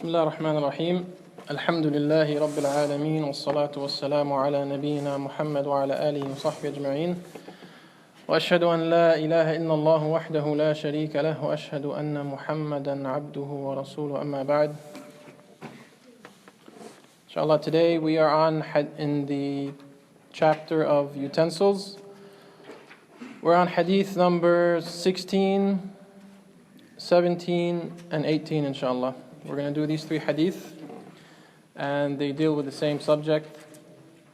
بسم الله الرحمن الرحيم الحمد لله رب العالمين والصلاة والسلام على نبينا محمد وعلى آله وصحبه أجمعين وأشهد أن لا إله إلا الله وحده لا شريك له وأشهد أن محمدا عبده ورسوله أما بعد. Inshallah, today we are on in the chapter of utensils. We're on hadith number 16, 17 and 18 inshallah. We're going to do these three hadith and they deal with the same subject.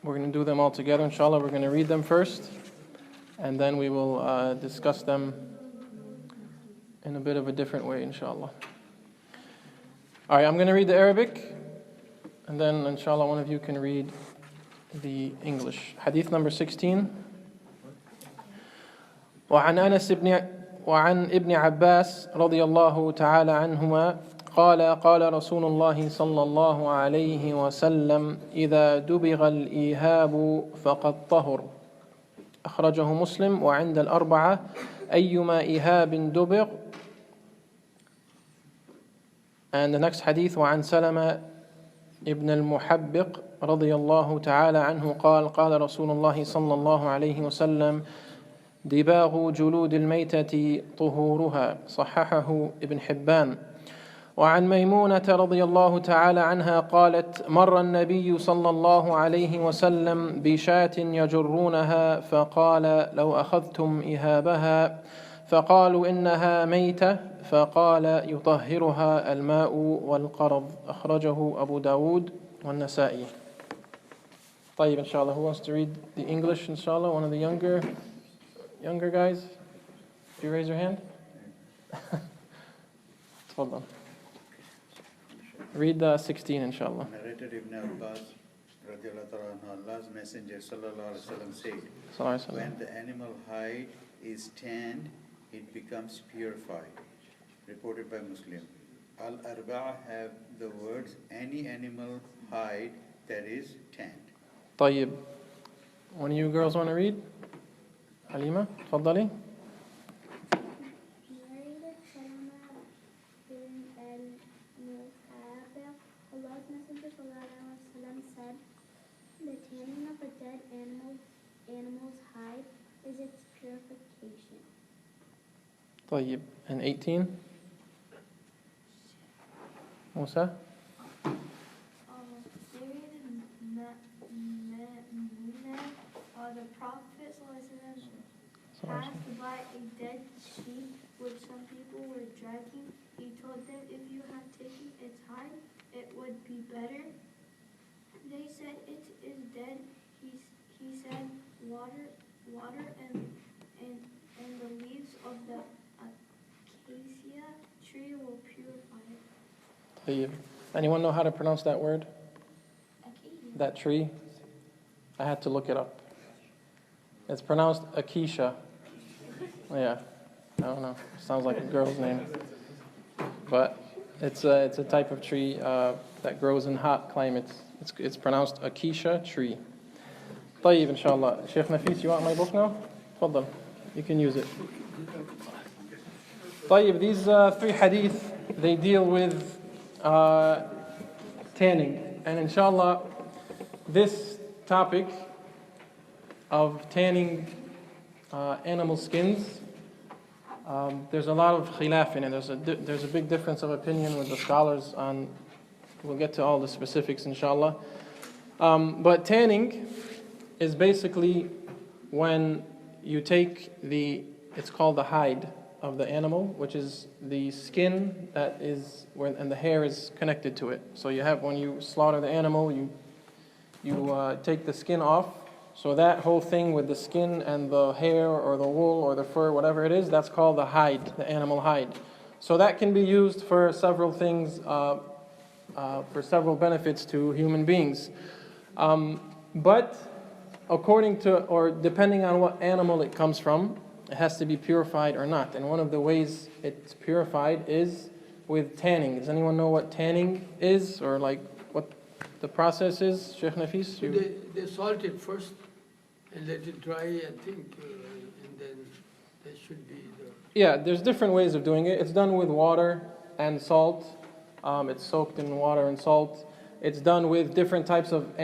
We're going to do them all together inshallah. We're going to read them first and then we will discuss them in a bit of a different way inshallah. Alright, I'm going to read the Arabic and then inshallah one of you can read the English. Hadith number 16. وعن ابن عباس رضي الله تعالى عنهما قال رسول الله صلى الله عليه وسلم إذا دبغ الإيهاب فقد طهر أخرجه مسلم وعند الأربعة أيما إيهاب دبغ. And the next hadith وعن سلمة ابن المحبق رضي الله تعالى عنه قال رسول الله صلى الله عليه وسلم دباغ جلود الميتة طهورها صححه ابن حبان. وعن ميمونة رضي الله تعالى عنها قالت مر النبي صلى الله عليه وسلم بشاة يجرونها فقال لو أخذتم إهابها فقالوا إنها ميتة فقال يطهرها الماء والقرض أخرجه أبو داود والنسائي. طيب inshallah, who wants to read the English inshallah? One of the younger guys? If you raise your hand. تفضل. Read 16 inshallah. Narrated Ibn Abbas radiallahu anhu, Allah's Messenger sallallahu alaihi wasallam said, when the animal hide is tanned, it becomes purified. Reported by Muslim. Al-Arba'a have the words any animal hide that is tanned. طيب. One of you girls want to read? Halima, تفضلي. Allah's Messenger said, the tanning of a dead animal's hide is its purification. طيب. And 18? Musa? The Prophet passed by a dead sheep which some people were dragging. He told them, if you had taken its hide, it would be better. They said, it is dead. He said, water and the leaves of the acacia tree will purify it. طيب. Anyone know how to pronounce that word? Acacia. That tree? I had to look it up. It's pronounced acacia. Yeah, I don't know. Sounds like a girl's name. But it's a type of tree that grows in hot climates. It's pronounced acacia tree. طيب inshallah. Sheikh Nafis, you want my book now? تفضل. You can use it. طيب, these three hadith, they deal with tanning. And inshallah, this topic of tanning animal skins, there's a lot of khilaf in it. There's a big difference of opinion with the scholars on. We'll get to all the specifics inshallah. But tanning is basically when you take it's called the hide of the animal, which is the skin that is and the hair is connected to it. So you have, when you slaughter the animal, you take the skin off. So that whole thing with the skin and the hair or the wool or the fur, whatever it is, that's called the hide, the animal hide. So that can be used for several things, for several benefits to human beings. But according to, or depending on what animal it comes from, it has to be purified or not. And one of the ways it's purified is with tanning. Does anyone know what tanning is, or like what the process is? Sheikh Nafis? They salt it first and let it dry, I think, and then there should be Yeah, there's different ways of doing it. It's done with water and salt It's soaked in water and salt. It's done with different types of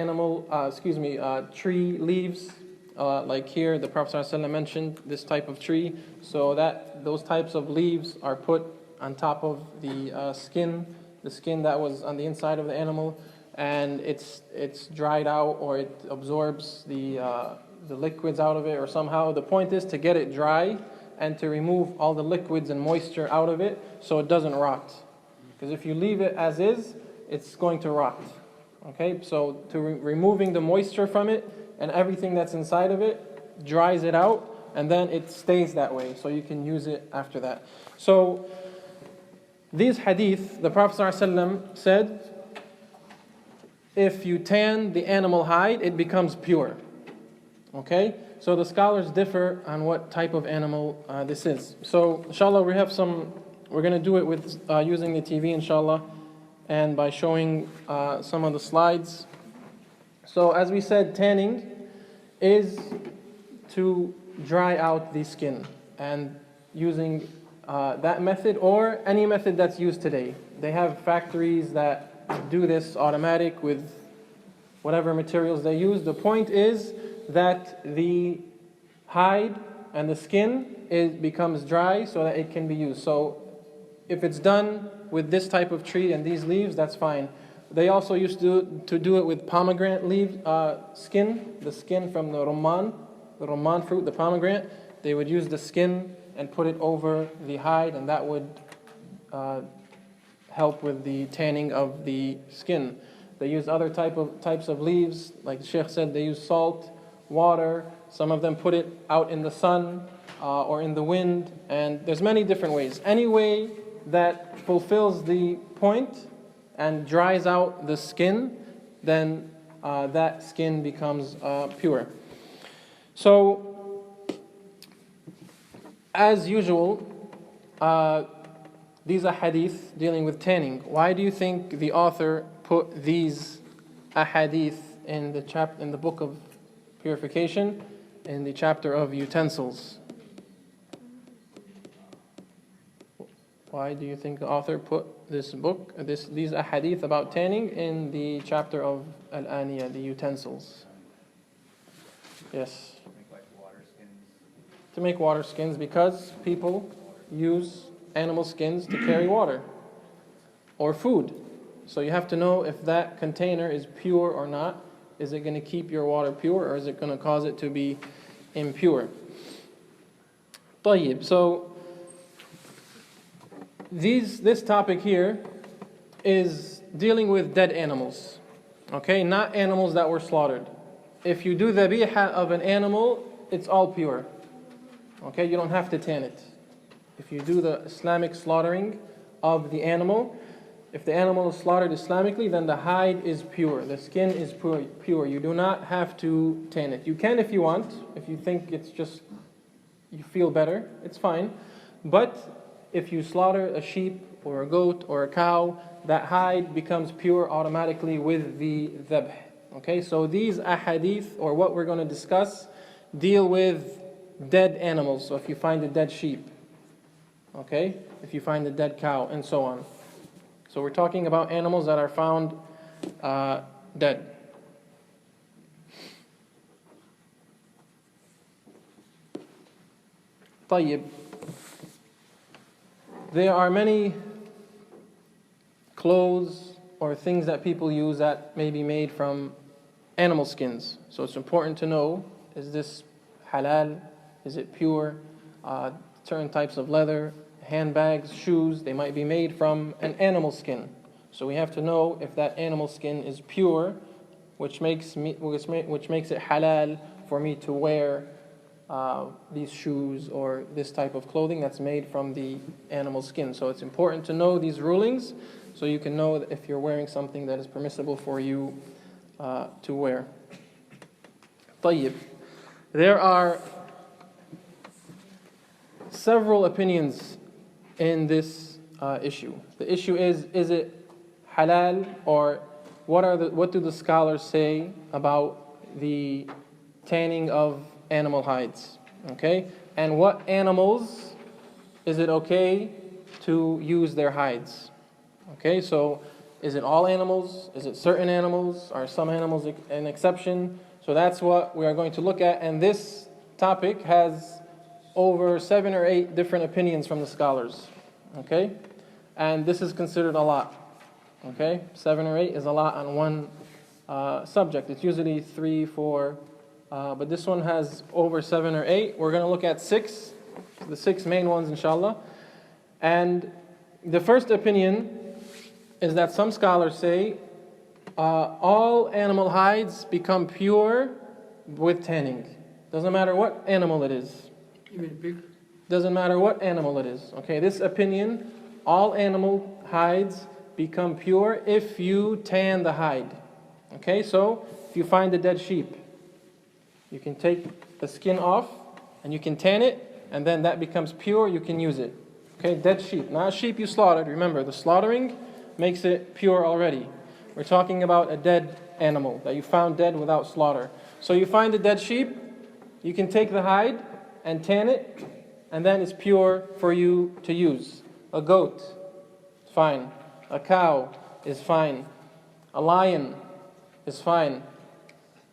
tree leaves. Like here, the Prophet ﷺ mentioned this type of tree. So that those types of leaves are put on top of the skin that was on the inside of the animal, and it's dried out, or it absorbs the liquids out of it, or somehow. The point is to get it dry and to remove all the liquids and moisture out of it so it doesn't rot. Because if you leave it as is, it's going to rot. Okay, so removing the moisture from it and everything that's inside of it dries it out, and then it stays that way, so you can use it after that. So these hadith, the Prophet ﷺ said, if you tan the animal hide, it becomes pure. Okay, so the scholars differ on what type of animal this is. So inshallah, we're going to do it with using the TV, inshallah, and by showing some of the slides. So as we said, tanning is to dry out the skin, and using that method or any method that's used today. They have factories that do this automatic with whatever materials they use. The point is that the hide and the skin becomes dry so that it can be used. So if it's done with this type of tree and these leaves, that's fine. They also used to do it with pomegranate leaf skin, the skin from the rumman fruit, the pomegranate. They would use the skin and put it over the hide, and that would help with the tanning of the skin. They use other types of leaves, like the Sheikh said. They use salt, water. Some of them put it out in the sun or in the wind, and there's many different ways. Any way that fulfills the point and dries out the skin, then that skin becomes pure. So, as usual, these ahadith dealing with tanning. Why do you think the author put these ahadith in the book of purification, in the chapter of utensils? Why do you think the author put these ahadith about tanning in the chapter of al-aniyah, the utensils? Yes. To make water skins, because people use animal skins to carry water or food. So you have to know if that container is pure or not. Is it going to keep your water pure, or is it going to cause it to be impure? طيب. So this topic here is dealing with dead animals. Okay, not animals that were slaughtered. If you do dhabiha of an animal, it's all pure. Okay, you don't have to tan it. If you do the Islamic slaughtering of the animal, if the animal is slaughtered Islamically, then the hide is pure, the skin is pure. You do not have to tan it. You can if you want, if you think it's just, you feel better, it's fine. But if you slaughter a sheep or a goat or a cow, that hide becomes pure automatically with the dhabh. Okay, so these ahadith, or what we're going to discuss, deal with dead animals. So if you find a dead sheep, okay, if you find a dead cow, and so on. So we're talking about animals that are found dead. طيب. There are many clothes or things that people use that may be made from animal skins. So it's important to know, is this halal? Is it pure? Certain types of leather, handbags, shoes, they might be made from an animal skin. So we have to know if that animal skin is pure, which makes it halal for me to wear these shoes or this type of clothing that's made from the animal skin. So it's important to know these rulings so you can know if you're wearing something that is permissible for you to wear. طيب. There are several opinions in this issue. The issue is it halal, or what do the scholars say about the tanning of animal hides? Okay? And what animals is it okay to use their hides? Okay, so is it all animals? Is it certain animals? Are some animals an exception? So that's what we are going to look at. And this topic has over 7 or 8 different opinions from the scholars. Okay? And this is considered a lot. Okay? 7 or 8 is a lot on one subject. It's usually 3, 4. But this one has over 7 or 8. We're going to look at 6. The 6 main ones, inshallah. And the first opinion is that some scholars say all animal hides become pure with tanning. Doesn't matter what animal it is. Even pig? Doesn't matter what animal it is. Okay, this opinion, all animal hides become pure if you tan the hide. Okay, so if you find a dead sheep, you can take the skin off and you can tan it, and then that becomes pure, you can use it. Okay, dead sheep, not a sheep you slaughtered. Remember, the slaughtering makes it pure already. We're talking about a dead animal that you found dead without slaughter. So you find a dead sheep, you can take the hide and tan it, and then it's pure for you to use. A goat, fine. A cow is fine. A lion is fine.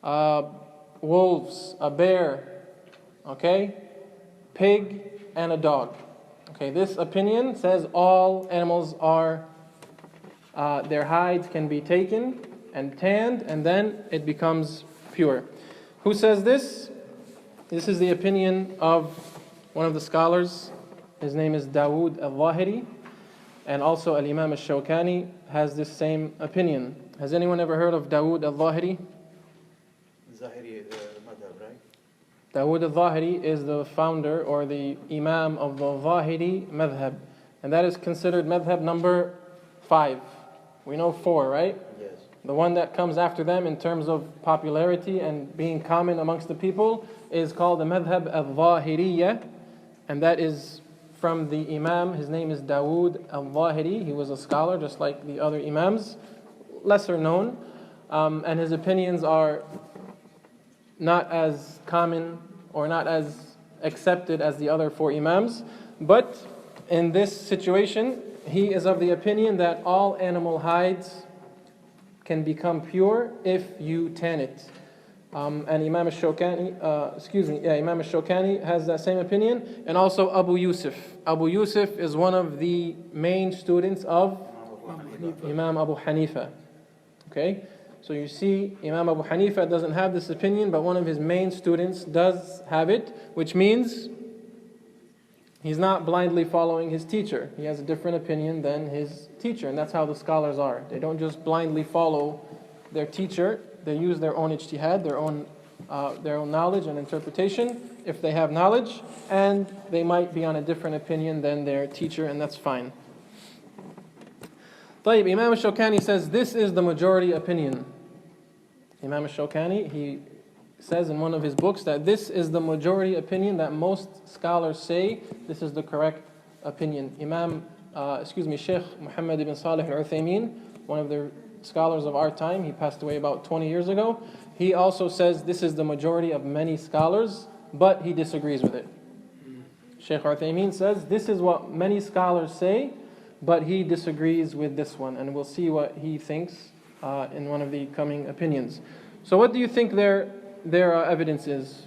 Wolves, a bear, okay? Pig and a dog. Okay, this opinion says all animals are their hides can be taken and tanned, and then it becomes pure. Who says this? This is the opinion of one of the scholars. His name is Dawood Al-Zahiri, and also Al-Imam Al-Shawkani has this same opinion. Has anyone ever heard of Dawood Al-Zahiri? Zahiri madhab, right? Dawood Al-Zahiri is the founder or the Imam of the Zahiri madhab, and that is considered madhab number 5. We know 4, right? Yes. The one that comes after them in terms of popularity and being common amongst the people is called the Madhab al-Zahiriyya, and that is from the Imam. His name is Dawood al-Zahiri. He was a scholar just like the other Imams, lesser known, and his opinions are not as common or not as accepted as the other 4 Imams. But in this situation, he is of the opinion that all animal hides can become pure if you tan it. And Imam Al-Shawkani, Imam Al-Shawkani has that same opinion, and also Abu Yusuf. Abu Yusuf is one of the main students of Imam Abu Hanifa. Okay, so you see, Imam Abu Hanifa doesn't have this opinion, but one of his main students does have it, which means he's not blindly following his teacher. He has a different opinion than his teacher, and that's how the scholars are. They don't just blindly follow their teacher. They use their own ijtihad, their own knowledge and interpretation, if they have knowledge, and they might be on a different opinion than their teacher, and that's fine. طيب, Imam Al-Shawkani says this is the majority opinion. Imam Al-Shawkani, he says in one of his books that this is the majority opinion, that most scholars say this is the correct opinion. Sheikh Mohammad ibn Salih Al-Uthaymeen, one of the scholars of our time, he passed away about 20 years ago. He also says this is the majority of many scholars, but he disagrees with it. Sheikh Uthaymeen says this is what many scholars say, but he disagrees with this one, and we'll see what he thinks in one of the coming opinions. So what do you think their evidence is?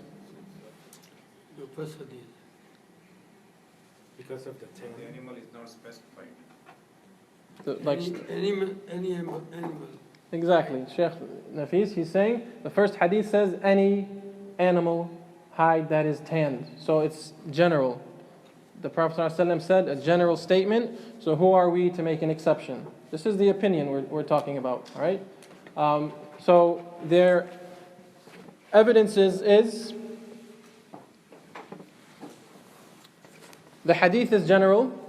The first hadith. Because of the animal is not specified. Any animal. Exactly. Sheikh Nafis, he's saying the first hadith says any animal hide that is tanned. So it's general. The Prophet ﷺ said a general statement. So who are we to make an exception? This is the opinion we're talking about. All right. So their evidence is the hadith is general.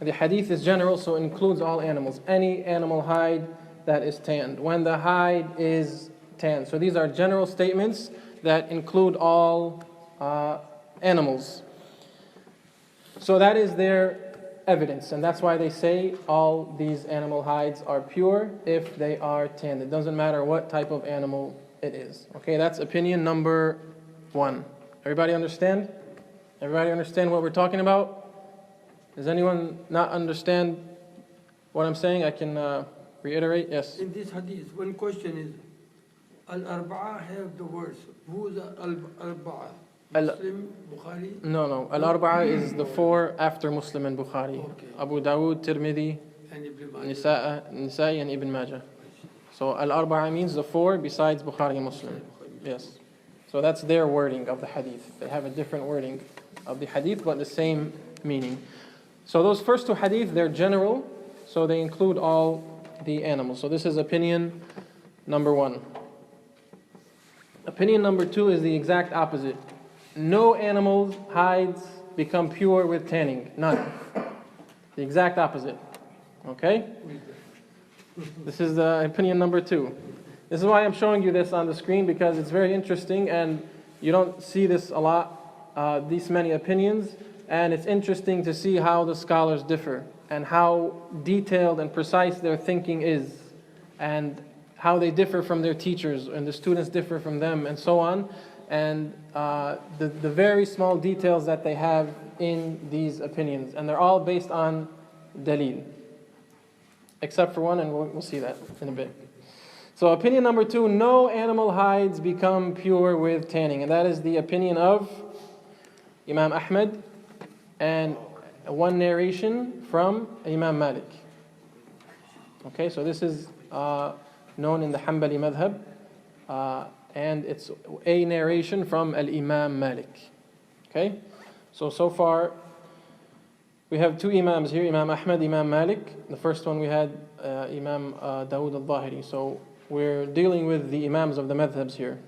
The hadith is general, so it includes all animals. Any animal hide that is tanned. When the hide is tanned. So these are general statements that include all animals. So that is their evidence, and that's why they say all these animal hides are pure if they are tanned. It doesn't matter what type of animal it is. Okay, that's opinion number 1. Everybody understand? Everybody understand what we're talking about? Does anyone not understand what I'm saying? I can reiterate. Yes. In this hadith, one question is, Al-Arba'a have the words. Who's Al-Arba'a? Muslim, Bukhari? No. Al-Arba'a is the four after Muslim and Bukhari. Okay. Abu Dawud, Tirmidhi, And Ibn Majah. Nisa'i and Ibn Majah. So Al-Arba'a means the four besides Bukhari and Muslim. Yes. So that's their wording of the hadith. They have a different wording of the hadith, but the same meaning. So those first two hadith, they're general, so they include all the animals. So this is opinion number 1. Opinion number 2 is the exact opposite. No animal's hides become pure with tanning. None. The exact opposite. Okay? This is the opinion number 2. This is why I'm showing you this on the screen, because it's very interesting and you don't see this a lot, these many opinions, and it's interesting to see how the scholars differ and how detailed and precise their thinking is, and how they differ from their teachers and the students differ from them, and so on, and the very small details that they have in these opinions, and they're all based on dalil, except for one, and we'll see that in a bit. So opinion number 2, no animal hides become pure with tanning, and that is the opinion of Imam Ahmad and one narration from Imam Malik. Okay, so this is known in the Hanbali madhab, and it's a narration from Al-Imam Malik. Okay, so far we have 2 Imams here, Imam Ahmad, Imam Malik. The first one we had Imam Dawood al-Zahiri. So we're dealing with the Imams of the madhabs here.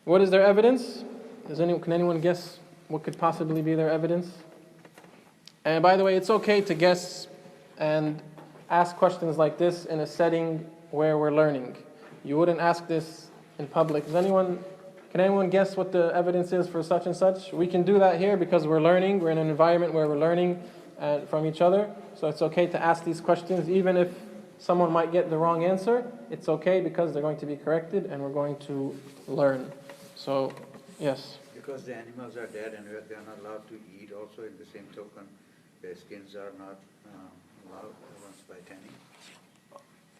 What is their evidence? Can anyone guess what could possibly be their evidence? And by the way, it's okay to guess and ask questions like this in a setting where we're learning. You wouldn't ask this in public. Can anyone guess what the evidence is for such and such? We can do that here because we're learning. We're in an environment where we're learning from each other. So it's okay to ask these questions, even if someone might get the wrong answer. It's okay because they're going to be corrected and we're going to learn. So, yes. Because the animals are dead and they are not allowed to eat, also in the same token, their skins are not allowed once by tanning.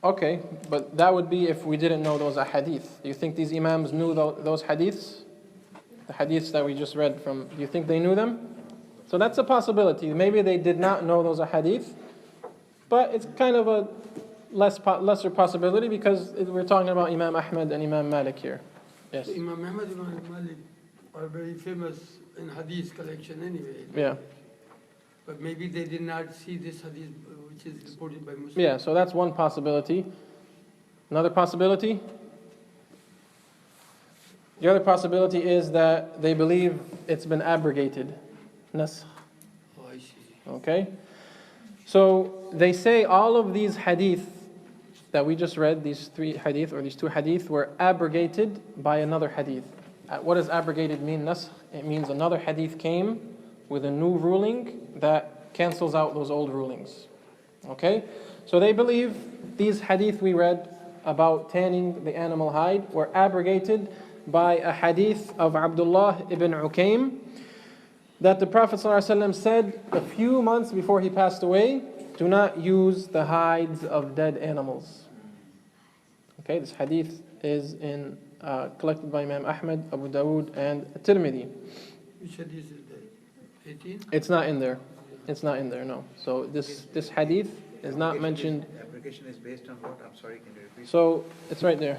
Okay, but that would be if we didn't know those hadith. Do you think these imams knew those hadiths? The hadiths that we just read from, do you think they knew them? So that's a possibility. Maybe they did not know those hadith, but it's kind of a lesser possibility because we're talking about Imam Ahmad and Imam Malik here. Yes. So Imam Ahmad and Imam Malik are very famous in hadith collection anyway. Yeah. But maybe they did not see this hadith which is reported by Muslims. Yeah, so that's one possibility. Another possibility? The other possibility is that they believe it's been abrogated. Nasakh. Oh, I see. Okay? So they say all of these hadith that we just read, these 3 hadith or these 2 hadith, were abrogated by another hadith. What does abrogated mean? Nasakh? It means another hadith came with a new ruling that cancels out those old rulings. Okay? So they believe these hadith we read about tanning the animal hide were abrogated by a hadith of Abdullah ibn Ukaym that the Prophet ﷺ said a few months before he passed away, do not use the hides of dead animals. Okay, this hadith is collected by Imam Ahmad, Abu Dawud, and Tirmidhi. Which hadith is that? 18? It's not in there. It's not in there, no. So this hadith is not mentioned. Application is based on what? I'm sorry, can you repeat? So it's right there.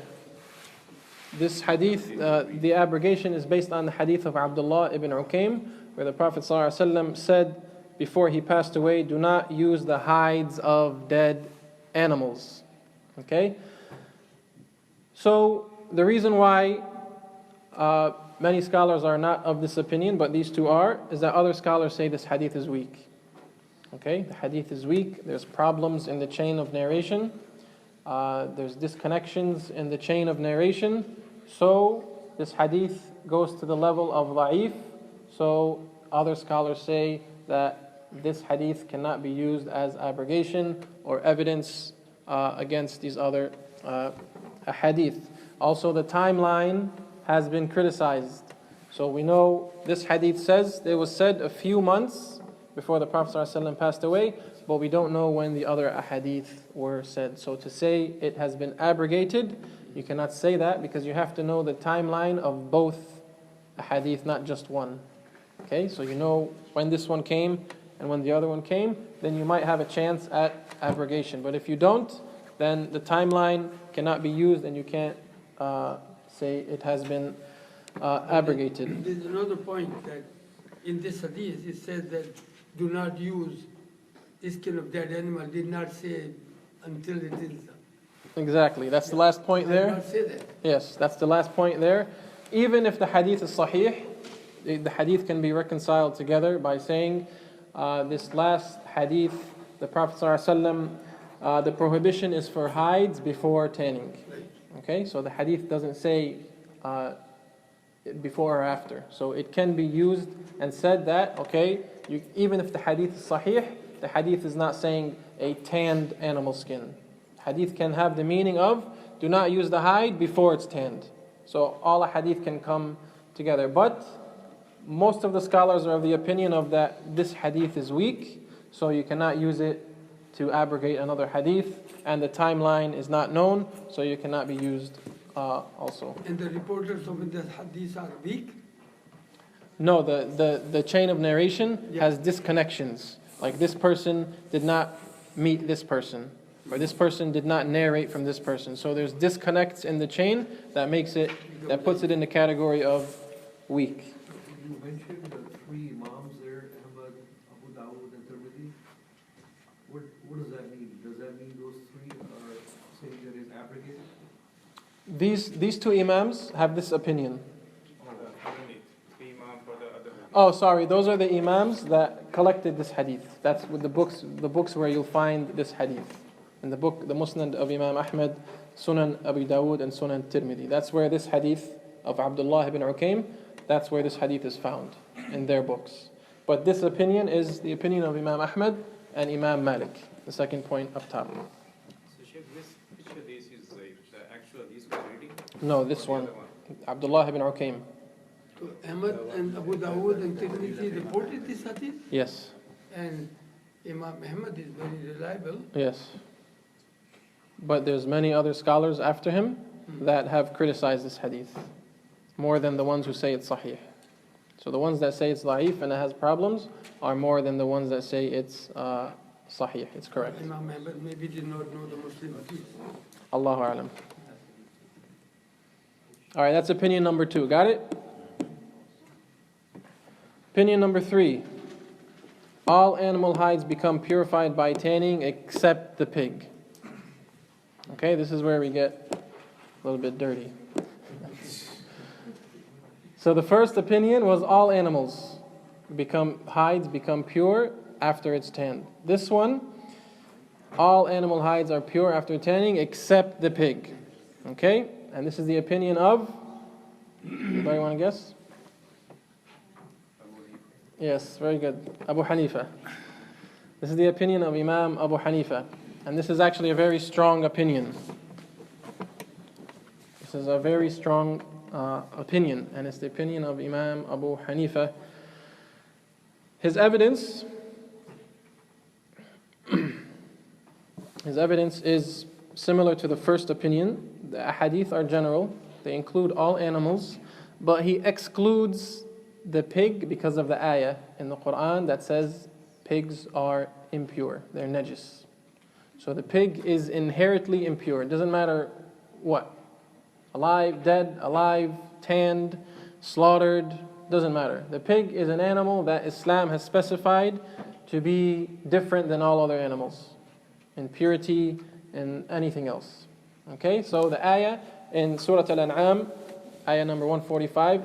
This hadith, the abrogation is based on the hadith of Abdullah ibn Ukaym, where the Prophet ﷺ said before he passed away, do not use the hides of dead animals. Okay? So the reason why many scholars are not of this opinion, but these 2 are, is that other scholars say this hadith is weak. Okay? The hadith is weak. There's problems in the chain of narration. There's disconnections in the chain of narration. So this hadith goes to the level of da'if. So other scholars say that this hadith cannot be used as abrogation or evidence against these other hadith. Also, the timeline has been criticized. So we know this hadith says it was said a few months before the Prophet ﷺ passed away, but we don't know when the other ahadith were said. So to say it has been abrogated, you cannot say that, because you have to know the timeline of both ahadith, not just one. Okay, so you know when this one came and when the other one came, then you might have a chance at abrogation. But if you don't, then the timeline cannot be used, and you can't say it has been abrogated. There's another point that in this hadith it says that do not use this kind of dead animal. Did not say until it is. Exactly, that's the last point Did there. not say that. Yes, that's the last point there. Even if the hadith is sahih, the hadith can be reconciled together by saying this last hadith, the Prophet ﷺ, the prohibition is for hides before tanning. Okay, so the hadith doesn't say before or after. So it can be used and said that, okay, even if the hadith is sahih, the hadith is not saying a tanned animal skin. Hadith can have the meaning of do not use the hide before it's tanned. So all a hadith can come together. But most of the scholars are of the opinion of that this hadith is weak, so you cannot use it to abrogate another hadith, and the timeline is not known, so you cannot be used also. And the reporters of the hadith are weak. No, the chain of narration has disconnections. Like this person did not meet this person, or this person did not narrate from this person. So there's disconnects in the chain that puts it in the category of weak. You mentioned the three imams there, Ahmad, Abu Dawud, and Tirmidhi. What does that mean? Does that mean those three are saying that it's abrogated? These two imams have this opinion. Three imam for the other. Oh, sorry, those are the imams that collected this hadith. That's with the books where you'll find this hadith. In the book, the Musnad of Imam Ahmad, Sunan Abu Dawud, and Sunan Tirmidhi. That's where this hadith of Abdullah ibn Uqaym, that's where this hadith is found, in their books. But this opinion is the opinion of Imam Ahmad and Imam Malik, the second point up top. So Sheikh, which hadith is the actual hadith we're reading? No, this one, Abdullah ibn Uqaym. So Ahmad and Abu Dawud and Tirmidhi reported this hadith, Yes, and Imam Ahmad is very reliable. yes. But there's many other scholars after him that have criticized this hadith, more than the ones who say it's sahih. So the ones that say it's da'if and it has problems are more than the ones that say it's sahih, it's correct. Imam Ahmad maybe did not know the Muslim hadith. Allahu a'lam. All right, that's opinion number 2. Got it? Opinion number 3. All animal hides become purified by tanning except the pig. Okay, this is where we get a little bit dirty. So the first opinion was all animals hides become pure after it's tanned. This one, all animal hides are pure after tanning except the pig. Okay? And this is the opinion of, anybody want to guess? Yes, very good. Abu Hanifa. This is the opinion of Imam Abu Hanifa. And this is actually a very strong opinion. This is a very strong opinion, and it's the opinion of Imam Abu Hanifa. His evidence is similar to the first opinion. The ahadith are general, they include all animals, but he excludes the pig because of the ayah in the Quran that says pigs are impure, they're najis. So the pig is inherently impure. It doesn't matter what. Alive, dead, alive, tanned, slaughtered, doesn't matter. The pig is an animal that Islam has specified to be different than all other animals in purity and anything else. Okay, so the ayah in Surah Al-An'am, ayah number 145,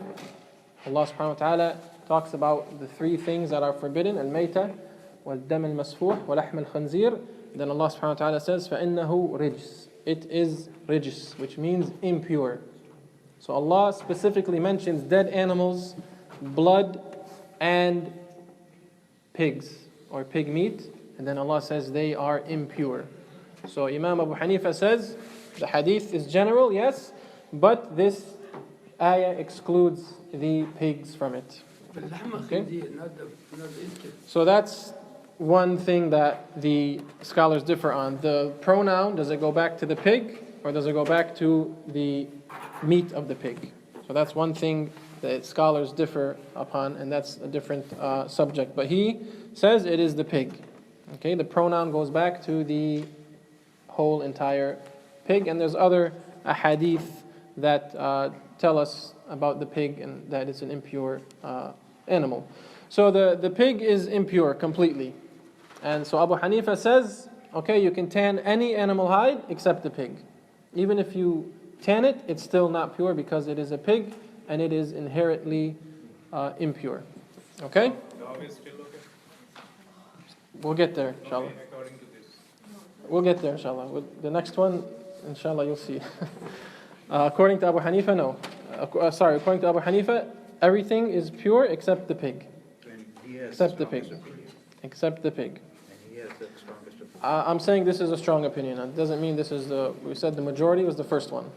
Allah subhanahu wa ta'ala talks about the 3 things that are forbidden, al-mayta, wal-dam al-masfuh, wal-lahm al-khanzir. Then Allah subhanahu wa ta'ala says, فَإِنَّهُ رِجْسٌ. It is rijs, which means impure. So Allah specifically mentions dead animals, blood, and pigs, or pig meat. And then Allah says they are impure. So Imam Abu Hanifa says, the hadith is general, yes, but this ayah excludes the pigs from it. باللحمة Okay. خنزير, not the isket. So that's one thing that the scholars differ on. The pronoun, does it go back to the pig or does it go back to the meat of the pig? So that's one thing that scholars differ upon, and that's a different subject. But he says it is the pig. Okay, the pronoun goes back to the whole entire pig, and there's other hadith that tell us about the pig and that it's an impure animal. So the pig is impure completely. And so Abu Hanifa says, okay, you can tan any animal hide except the pig. Even if you tan it, it's still not pure because it is a pig and it is inherently impure. Okay? Dog is still okay? We'll get there, inshallah. Okay, according to this. We'll get there, inshallah. The next one, inshallah, you'll see. According to Abu Hanifa, no. According to Abu Hanifa, everything is pure except the pig. And he has Except the pig. strongest opinion. Except the pig. And he has the strongest opinion. I'm saying this is a strong opinion. It doesn't mean this is we said the majority was the first one.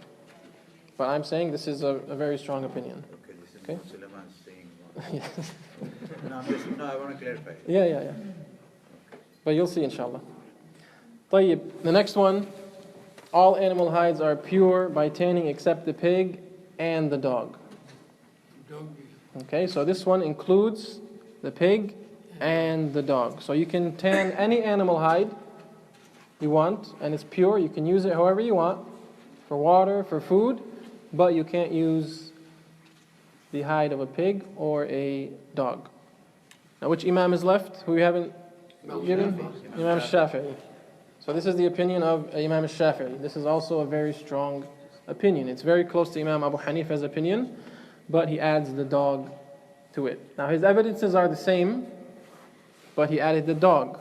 But I'm saying this is a very strong opinion. Okay, this is Okay. Sulieman saying. No, I want to clarify. Yeah. But you'll see, inshallah. طيب, the next one. All animal hides are pure by tanning except the pig and the dog. Dog. Okay, so this one includes the pig and the dog. So you can tan any animal hide you want, and it's pure. You can use it however you want, for water, for food, but you can't use the hide of a pig or a dog. Now, which Imam is left? Who we haven't given? Imam Shafi'i. So this is the opinion of Imam Shafi'i. This is also a very strong opinion. It's very close to Imam Abu Hanifa's opinion, but he adds the dog to it. Now his evidences are the same, but he added the dog.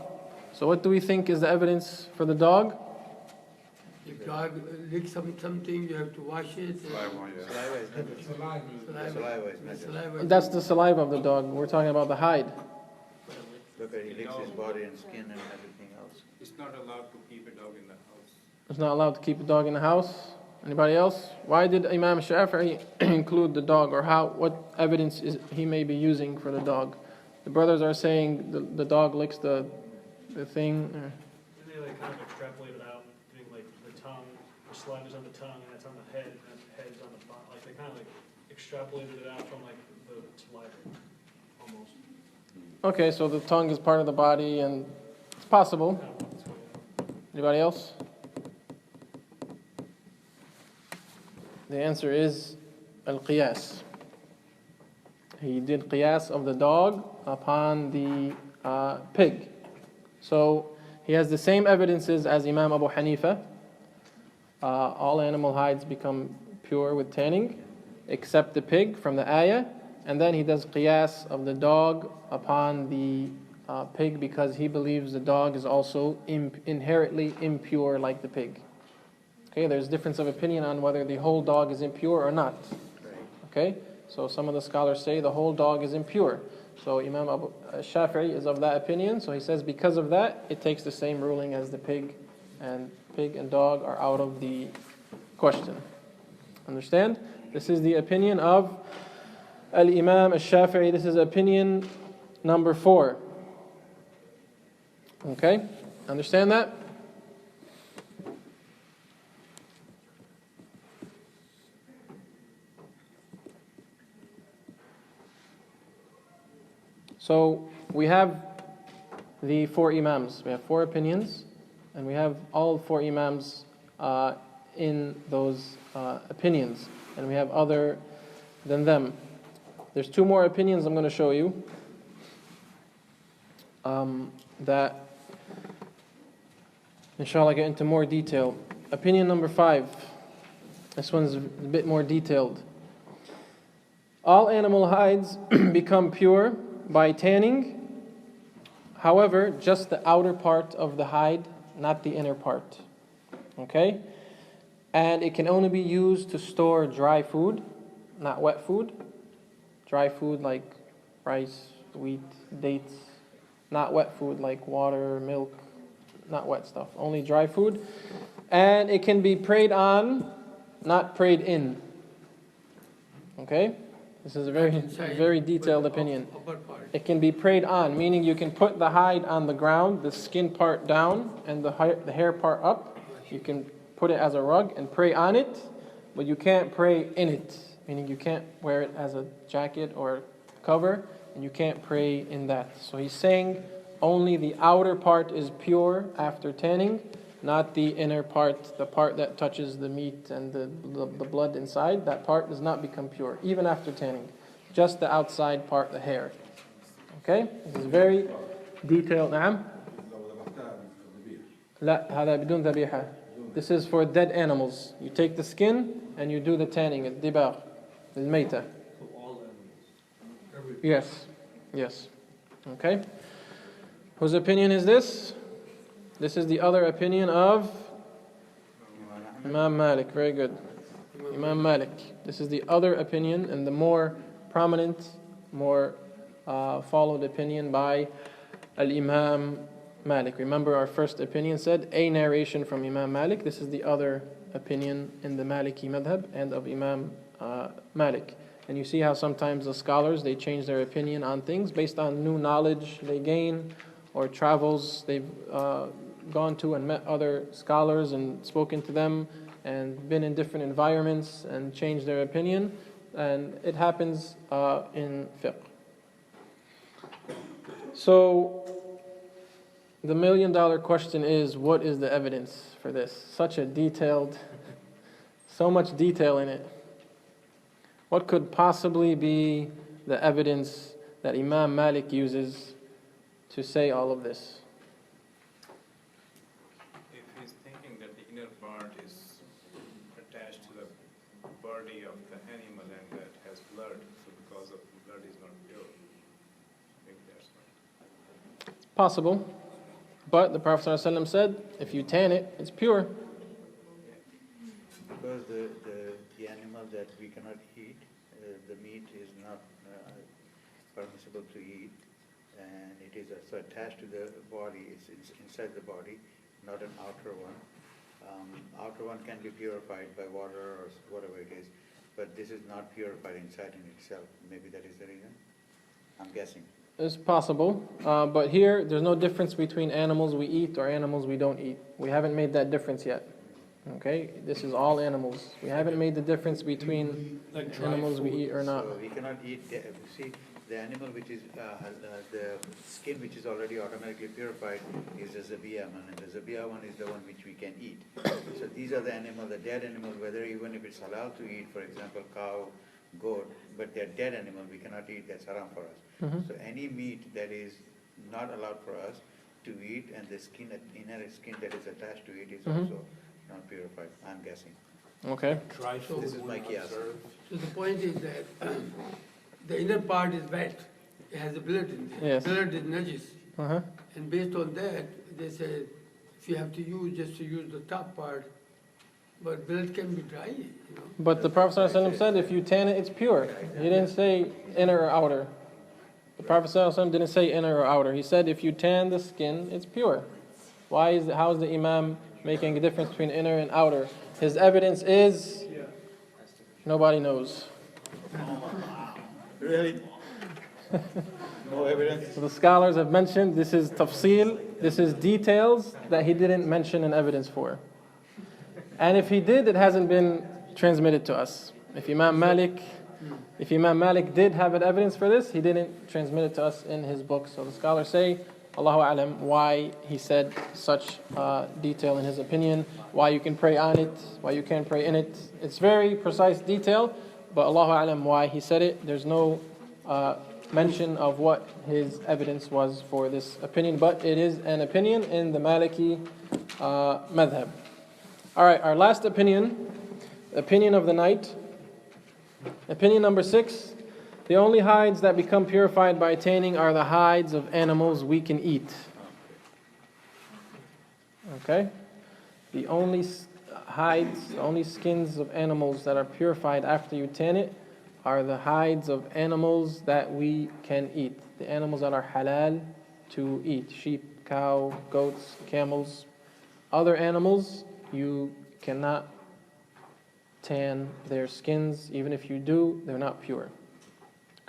So what do we think is the evidence for the dog? If dog licks something, you have to wash it. Saliva is not. Saliva is not. Saliva. That's the saliva of the dog. We're talking about the hide. Look at he licks his body and skin and everything else. It's not allowed to keep a dog in the house. It's not allowed to keep a dog in the house. Anybody else? Why did Imam Shafi'i include the dog, or what evidence is he may be using for the dog? The brothers are saying the dog licks the thing. They kind of extrapolate it out, doing like the tongue, the saliva's on the tongue, and that's on the head, and the head's on the bottom. Like they kind of like extrapolated it out from like the saliva, almost. Okay, so the tongue is part of the body, and it's possible. Yeah, that's what, Anybody else? The answer is al-qiyas. He did qiyas of the dog upon the pig. So he has the same evidences as Imam Abu Hanifa. All animal hides become pure with tanning, except the pig from the ayah. And then he does qiyas of the dog upon the pig because he believes the dog is also inherently impure like the pig. Okay, there's difference of opinion on whether the whole dog is impure or not. Okay, so some of the scholars say the whole dog is impure. So Imam Abu Shafi'i is of that opinion. So he says because of that, it takes the same ruling as the pig and dog are out of the question. Understand? This is the opinion of Al-Imam Al-Shafi'i. This is opinion number 4. Okay? Understand that? So we have the 4 Imams. We have 4 opinions, and we have all 4 Imams in those opinions, and we have other than them. There's 2 more opinions I'm going to show you that inshallah get into more detail. Opinion number 5. This one's a bit more detailed. All animal hides become pure by tanning. However, just the outer part of the hide, not the inner part. Okay? And it can only be used to store dry food, not wet food. Dry food like rice, wheat, dates. Not wet food like water, milk, not wet stuff. Only dry food. And it can be prayed on, not prayed in. Okay? This is a very, Inside, very but detailed the opinion. Upper part. It can be prayed on, meaning you can put the hide on the ground, the skin part down, and the hair part up. You can put it as a rug and pray on it, but you can't pray in it, meaning you can't wear it as a jacket or cover, and you can't pray in that. So he's saying only the outer part is pure after tanning, not the inner part, the part that touches the meat and the blood inside. That part does not become pure, even after tanning. Just the outside part, the hair. Okay? This is very detailed. نعم. لا هذا بدون ذبيحة. This is for dead animals. You take the skin and you do the tanning, الدباغ, الميتة. So all animals. Yes. Yes. Okay? Whose opinion is this? This is the other opinion of Imam Malik. Very good. Imam Malik. This is the other opinion and the more prominent, more followed opinion by Al-Imam Malik. Remember our first opinion said a narration from Imam Malik. This is the other opinion in the Maliki madhab and of Imam Malik. And you see how sometimes the scholars, they change their opinion on things based on new knowledge they gain or travels they've gone to and met other scholars and spoken to them and been in different environments and changed their opinion. And it happens in fiqh. So the $1 million question is, what is the evidence for this? Such a detailed, so much detail in it. What could possibly be the evidence that Imam Malik uses to say all of this? If he's thinking that the inner part is attached to the body of the animal and that has blood, so because of the blood is not pure, maybe that's not. Possible. But the Prophet ﷺ said, if you tan it, it's pure. Because the animal that we cannot eat, the meat is not permissible to eat, and it is also attached to the body, it's inside the body, not an outer one. Outer one can be purified by water or whatever it is, but this is not purified inside in itself. Maybe that is the reason. I'm guessing. It's possible, but here there's no difference between animals we eat or animals we don't eat. We haven't made that difference yet. Okay, this is all animals. We haven't made the difference between animals we eat or not. So we cannot eat. See, the animal which is the skin which is already automatically purified is the zabiya one, and the zabiya one is the one which we can eat. So these are the animals, the dead animal, whether even if it's halal to eat, for example, cow, goat, but they're dead animal, we cannot eat. That's haram for us. So any meat that is not allowed for us to eat, and the skin, inner skin that is attached to it is also not purified, I'm guessing. Okay. This is my guess. So the point is that the inner part is wet. It has the blood in it. Yes. Blood is najis. Uh-huh. And based on that, they say if you have to use, just to use the top part, but blood can be dry, you know. But the Prophet ﷺ said, if you tan it, it's pure. He didn't say inner or outer. The Prophet ﷺ didn't say inner or outer. He said, if you tan the skin, it's pure. How is the Imam making a difference between inner and outer? His evidence is, nobody knows. Really? No evidence? So the scholars have mentioned this is tafsil, this is details that he didn't mention an evidence for. And if he did, it hasn't been transmitted to us. If Imam Malik did have an evidence for this, he didn't transmit it to us in his book. So the scholars say, Allahu A'lam, why he said such detail in his opinion, why you can pray on it, why you can't pray in it. It's very precise detail, but Allahu A'lam why he said it. There's no mention of what his evidence was for this opinion, but it is an opinion in the Maliki madhab. All right, our last opinion of the night. Opinion number 6. The only hides that become purified by tanning are the hides of animals we can eat. Okay? The only hides, the only skins of animals that are purified after you tan it are the hides of animals that we can eat. The animals that are halal to eat. Sheep, cow, goats, camels. Other animals, you cannot tan their skins. Even if you do, they're not pure.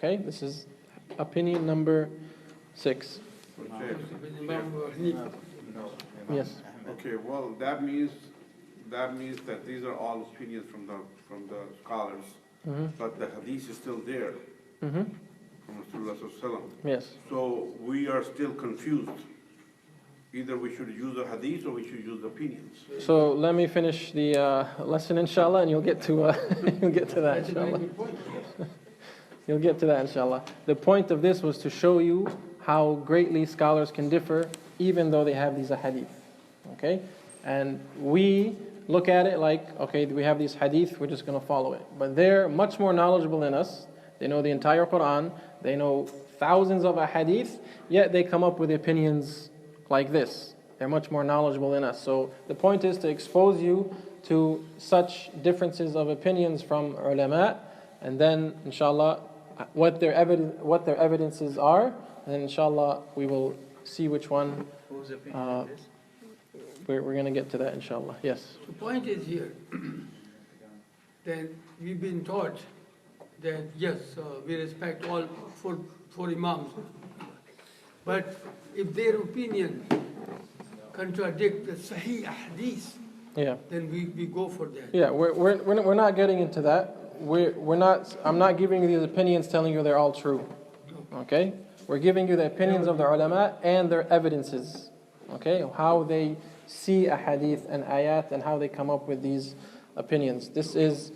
Okay, this is opinion number 6. Yes. Okay, well, that means that these are all opinions from the scholars, but the hadith is still there Mm-hmm. from Rasulullah Sallallahu Alaihi Wasallam. Yes. So we are still confused. Either we should use the hadith or we should use the opinions. So let me finish the lesson, inshallah, and you'll get to you'll get to that, inshallah. You'll get to that, inshallah. The point of this was to show you how greatly scholars can differ, even though they have these hadith. Okay, and we look at it like, okay, we have these hadith, we're just going to follow it. But they're much more knowledgeable than us. They know the entire Quran. They know thousands of hadith, yet they come up with opinions like this. They're much more knowledgeable than us. So the point is to expose you to such differences of opinions from ulama, and then inshallah what their evidences are, and then inshallah we will see which one. Whose opinion is this? We're going to get to that inshallah. Yes. The point is here that we've been taught that yes, we respect all four imams, but if their opinion contradict the Sahih Hadith, Yeah. then we go for that. Yeah. We're not getting into that. We're not. I'm not giving you these opinions, telling you they're all true. Okay. We're giving you the opinions of the ulama and their evidences. Okay. How they see a hadith and ayat and how they come up with these opinions. This is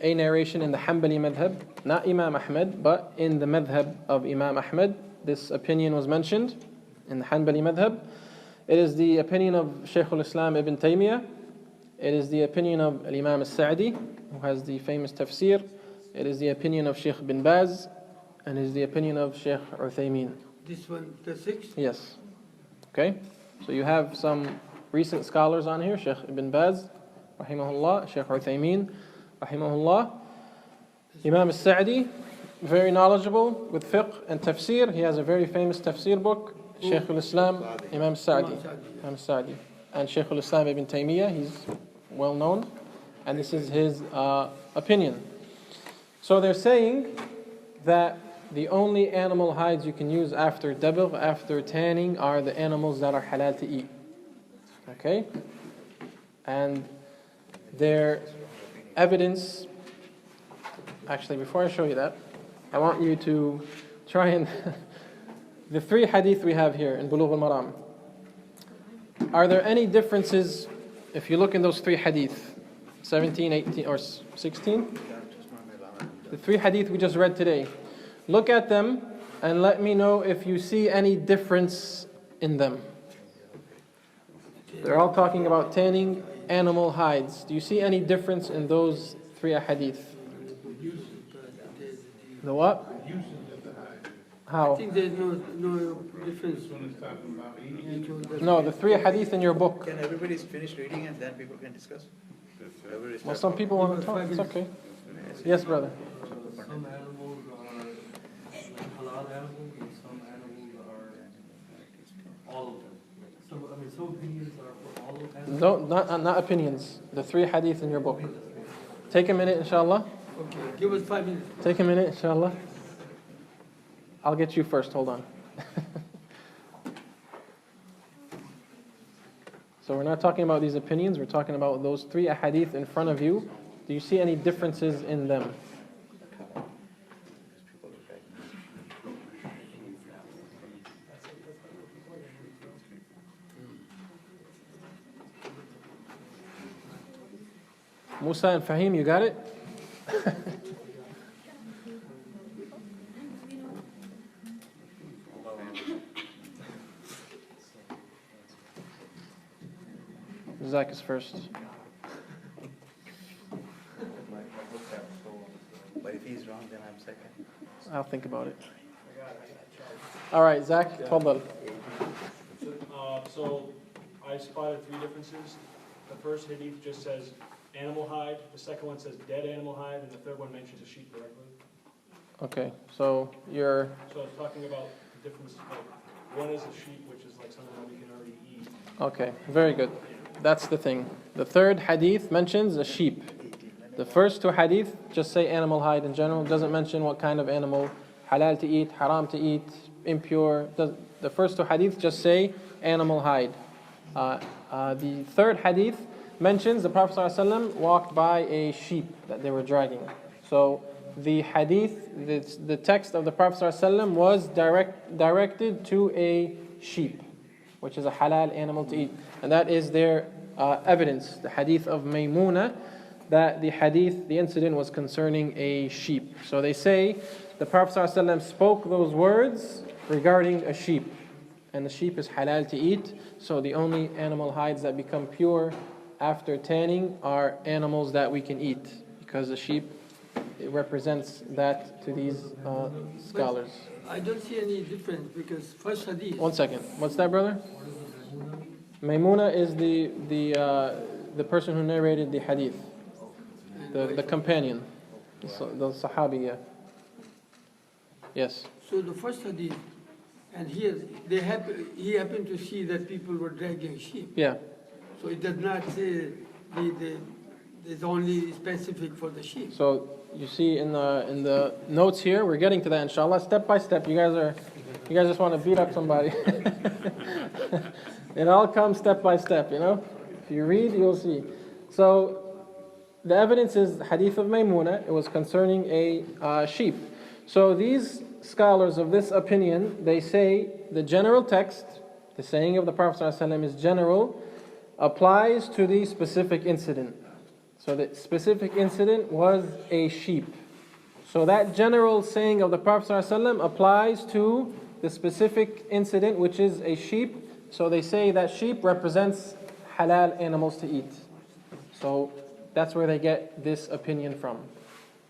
a narration in the Hanbali madhab, not Imam Ahmad, but in the madhab of Imam Ahmad. This opinion was mentioned in the Hanbali madhab. It is the opinion of Shaykh al-Islam ibn Taymiyyah. It is the opinion of Imam al-Sa'di, who has the famous tafsir. It is the opinion of Shaykh bin Baz, and it is the opinion of Shaykh Uthaymeen. This one, the sixth? Yes. Okay? So you have some recent scholars on here, Shaykh ibn Baz, rahimahullah, Shaykh Uthaymeen, rahimahullah. Imam al-Sa'di, very knowledgeable with fiqh and tafsir. He has a very famous tafsir book, Shaykh al-Islam, Imam Sa'di. Imam Sa'di. And Shaykh al-Islam ibn Taymiyyah, he's well known. And this is his opinion. So they're saying that the only animal hides you can use after dabigh, after tanning, are the animals that are halal to eat. Okay? And their evidence, actually before I show you that, I want you to try and, the 3 hadith we have here in Bulugh Al-Maram, are there any differences if you look in those 3 hadith, 17, 18 or 16? The 3 hadith we just read today. Look at them and let me know if you see any difference in them. They're all talking about tanning animal hides. Do you see any difference in those 3 hadith? The what? How? I think there's no difference. No, the 3 hadith in your book. Can everybody finish reading and then people can discuss? Everybody Well, start some people want to talk. It's okay. Yes, brother. Some animals are halal animals and some animals are all of them. Some opinions are for all of animals. No, not opinions. The 3 hadith in your book. Take a minute, inshallah. Okay, give us 5 minutes. Take a minute, inshallah. I'll get you first. Hold on. So we're not talking about these opinions. We're talking about those 3 ahadith in front of you. Do you see any differences in them? Musa and Fahim, you got it? Zach is first. But if he's wrong, then I'm second. I'll think about it. All right, Zach, tafadhal. So I spotted 3 differences. The first hadith just says animal hide. The second one says dead animal hide, and the third one mentions a sheep directly. Okay, so you're... So I was talking about the difference. Like, one is a sheep, which is like something that we can already eat. Okay, very good. That's the thing. The third hadith mentions a sheep. The first two hadith just say animal hide in general. It doesn't mention what kind of animal, halal to eat, haram to eat, impure. The first two hadith just say animal hide. The third hadith mentions the Prophet ﷺ walked by a sheep that they were dragging. So the hadith, the text of the Prophet ﷺ was directed to a sheep, which is a halal animal to eat. And that is their evidence, the hadith of Maymuna, that the incident was concerning a sheep. So they say the Prophet ﷺ spoke those words regarding a sheep. And the sheep is halal to eat. So the only animal hides that become pure after tanning are animals that we can eat. Because the sheep, it represents that to these scholars. I don't see any difference because first hadith. 1 second. What's that, brother? Maymuna is the person who narrated the hadith. The companion. The Sahabiya. Yes. So the first hadith, and here he happened to see that people were dragging sheep. Yeah. So it does not say it's only specific for the sheep. So you see in the notes here, we're getting to that inshallah, step by step. You guys just want to beat up somebody. It all comes step by step, you know. If you read, you'll see. So the evidence is the hadith of Maymuna. It was concerning a sheep. So these scholars of this opinion, they say the general text, the saying of the Prophet ﷺ is general, applies to the specific incident. So the specific incident was a sheep. So that general saying of the Prophet ﷺ applies to the specific incident, which is a sheep. So they say that sheep represents halal animals to eat. So that's where they get this opinion from.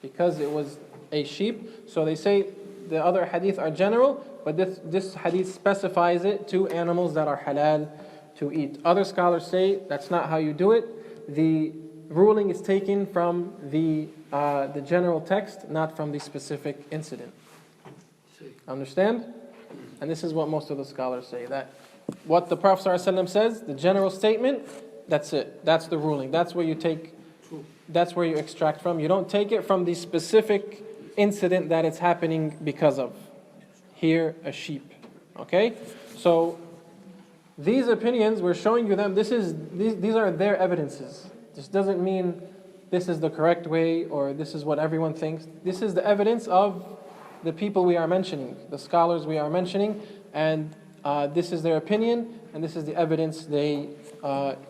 Because it was a sheep, so they say the other hadith are general, but this hadith specifies it to animals that are halal to eat. Other scholars say that's not how you do it. The ruling is taken from the general text, not from the specific incident. Understand? And this is what most of the scholars say, that what the Prophet ﷺ says, the general statement, that's it. That's the ruling. That's where you extract from. You don't take it from the specific incident that it's happening because of. Here, a sheep. Okay? So these opinions, we're showing you them. These are their evidences. This doesn't mean this is the correct way or this is what everyone thinks. This is the evidence of the people we are mentioning, the scholars we are mentioning, and this is their opinion, and this is the evidence they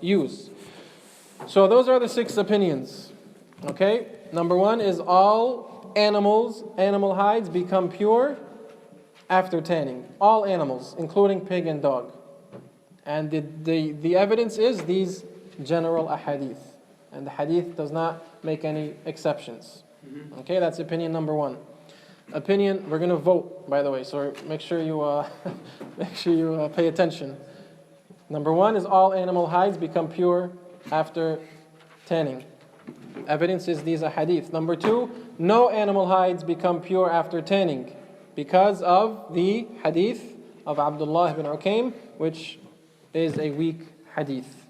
use. So those are the 6 opinions. Okay? Number 1 is all animal hides become pure after tanning. All animals, including pig and dog. And the evidence is these general ahadith. And the hadith does not make any exceptions. Okay, that's opinion number 1. Opinion, we're going to vote, by the way, so make sure you pay attention. Number 1 is all animal hides become pure after tanning. Evidence is these ahadith. Number 2, no animal hides become pure after tanning because of the hadith of Abdullah ibn Uqaym, which is a weak hadith.